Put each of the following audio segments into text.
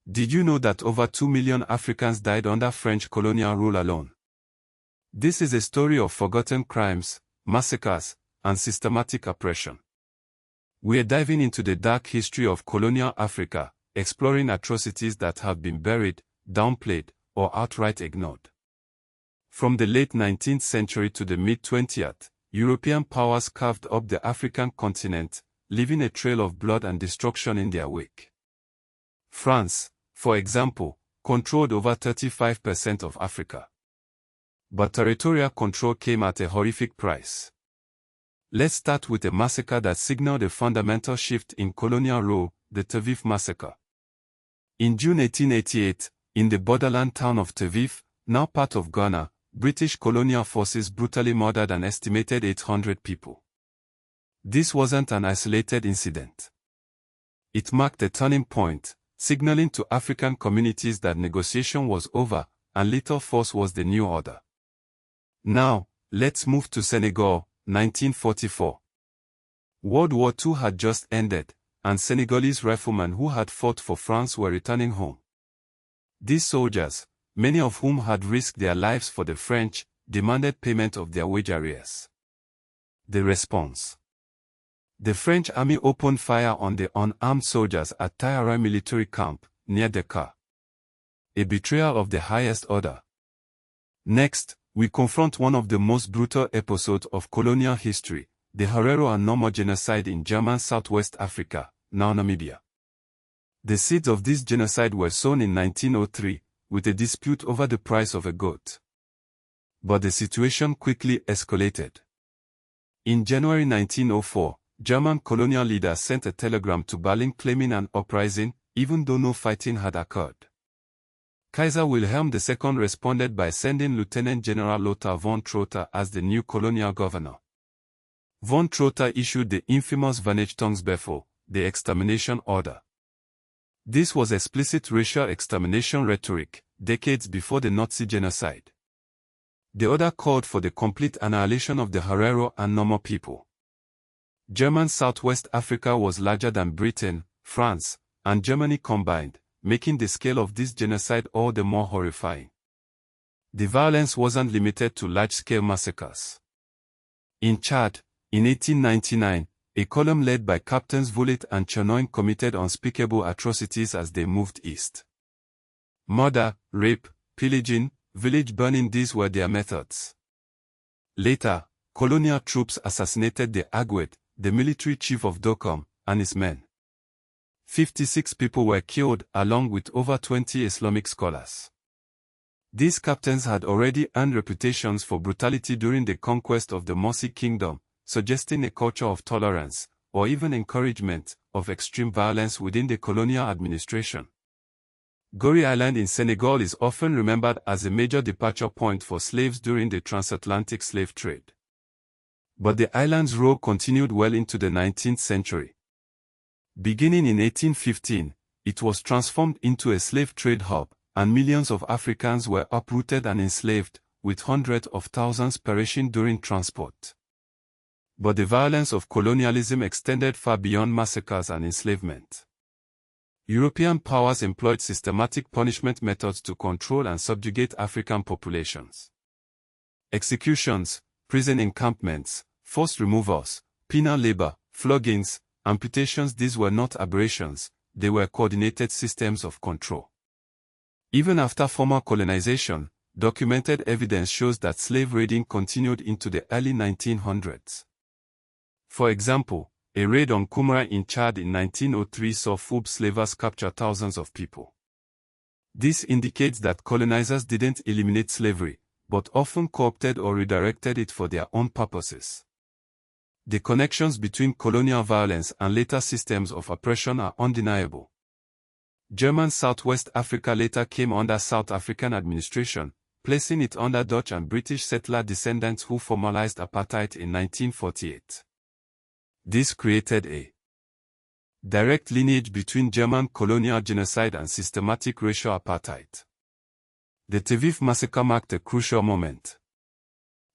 Did you know that over 2 million Africans died under French colonial rule alone? This is a story of forgotten crimes, massacres, and systematic oppression. We are diving into the dark history of colonial Africa, exploring atrocities that have been buried, downplayed, or outright ignored. From the late 19th century to the mid-20th, European powers carved up the African continent, leaving a trail of blood and destruction in their wake. France, for example, controlled over 35% of Africa. But territorial control came at a horrific price. Let's start with a massacre that signaled a fundamental shift in colonial rule, the Tavif Massacre. In June 1888, in the borderland town of Tavif, now part of Ghana, British colonial forces brutally murdered an estimated 800 people. This wasn't an isolated incident. It marked a turning point, signaling to African communities that negotiation was over, and lethal force was the new order. Now, let's move to Senegal, 1944. World War II had just ended, and Senegalese riflemen who had fought for France were returning home. These soldiers, many of whom had risked their lives for the French, demanded payment of their wage arrears. The response: the French army opened fire on the unarmed soldiers at Tayara military camp, near Dakar. A betrayal of the highest order. Next, we confront one of the most brutal episodes of colonial history, the Herero and Nomo genocide in German Southwest Africa, now Namibia. The seeds of this genocide were sown in 1903, with a dispute over the price of a goat. But the situation quickly escalated. In January 1904, German colonial leaders sent a telegram to Berlin claiming an uprising, even though no fighting had occurred. Kaiser Wilhelm II responded by sending Lieutenant General Lothar von Trotha as the new colonial governor. Von Trotha issued the infamous Vernichtungsbefehl, the extermination order. This was explicit racial extermination rhetoric, decades before the Nazi genocide. The order called for the complete annihilation of the Herero and Nomo people. German Southwest Africa was larger than Britain, France, and Germany combined, making the scale of this genocide all the more horrifying. The violence wasn't limited to large-scale massacres. In Chad, in 1899, a column led by Captains Voulet and Chenoin committed unspeakable atrocities as they moved east. Murder, rape, pillaging, village burning, these were their methods. Later, colonial troops assassinated the Agwet, the military chief of Dokom, and his men. 56 people were killed, along with over 20 Islamic scholars. These captains had already earned reputations for brutality during the conquest of the Mossi Kingdom, suggesting a culture of tolerance, or even encouragement, of extreme violence within the colonial administration. Gorée Island in Senegal is often remembered as a major departure point for slaves during the transatlantic slave trade. But the island's role continued well into the 19th century. Beginning in 1815, it was transformed into a slave trade hub, and millions of Africans were uprooted and enslaved, with hundreds of thousands perishing during transport. But the violence of colonialism extended far beyond massacres and enslavement. European powers employed systematic punishment methods to control and subjugate African populations. Executions, prison encampments, forced removals, penal labor, floggings, amputations, these were not aberrations, they were coordinated systems of control. Even after formal colonization, documented evidence shows that slave raiding continued into the early 1900s. For example, a raid on Kumra in Chad in 1903 saw Fub slavers capture thousands of people. This indicates that colonizers didn't eliminate slavery, but often co-opted or redirected it for their own purposes. The connections between colonial violence and later systems of oppression are undeniable. German Southwest Africa later came under South African administration, placing it under Dutch and British settler descendants who formalized apartheid in 1948. This created a direct lineage between German colonial genocide and systematic racial apartheid. The Tavif massacre marked a crucial moment.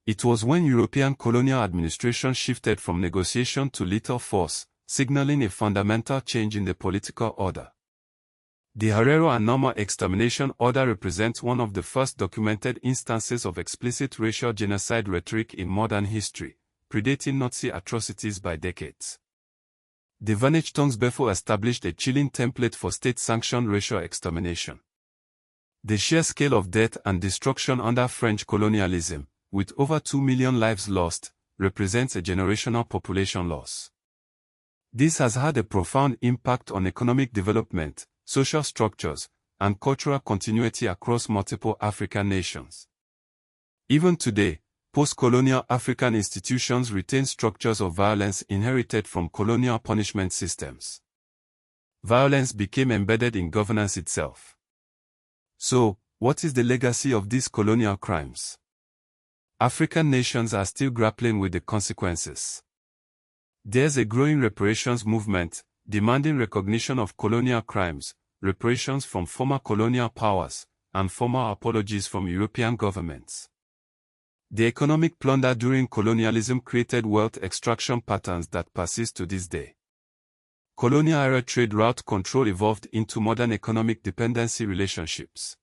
It was when European colonial administration shifted from negotiation to lethal force, signaling a fundamental change in the political order. The Herero and Norma extermination order represents one of the first documented instances of explicit racial genocide rhetoric in modern history, predating Nazi atrocities by decades. The Vernichtungsbefehl established a chilling template for state-sanctioned racial extermination. The sheer scale of death and destruction under French colonialism, with over 2 million lives lost, represents a generational population loss. This has had a profound impact on economic development, social structures, and cultural continuity across multiple African nations. Even today, post-colonial African institutions retain structures of violence inherited from colonial punishment systems. Violence became embedded in governance itself. So, what is the legacy of these colonial crimes? African nations are still grappling with the consequences. There's a growing reparations movement, demanding recognition of colonial crimes, reparations from former colonial powers, and formal apologies from European governments. The economic plunder during colonialism created wealth extraction patterns that persist to this day. Colonial-era trade route control evolved into modern economic dependency relationships.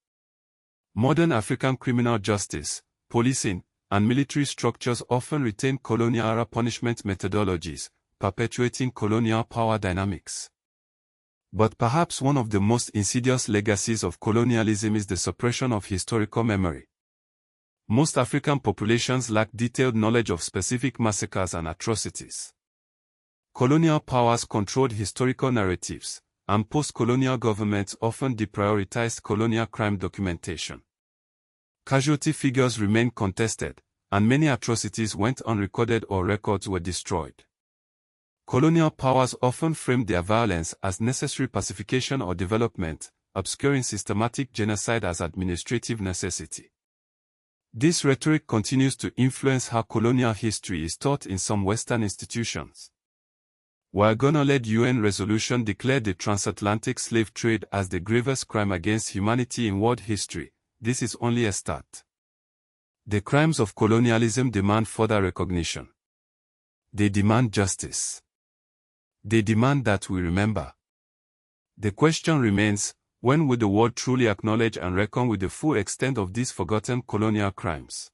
Modern African criminal justice, policing, and military structures often retain colonial-era punishment methodologies, perpetuating colonial power dynamics. But perhaps one of the most insidious legacies of colonialism is the suppression of historical memory. Most African populations lack detailed knowledge of specific massacres and atrocities. Colonial powers controlled historical narratives, and post-colonial governments often deprioritized colonial crime documentation. Casualty figures remain contested, and many atrocities went unrecorded or records were destroyed. Colonial powers often framed their violence as necessary pacification or development, obscuring systematic genocide as administrative necessity. This rhetoric continues to influence how colonial history is taught in some Western institutions. While Ghana-led UN resolution declared the transatlantic slave trade as the gravest crime against humanity in world history, this is only a start. The crimes of colonialism demand further recognition. They demand justice. They demand that we remember. The question remains, when will the world truly acknowledge and reckon with the full extent of these forgotten colonial crimes?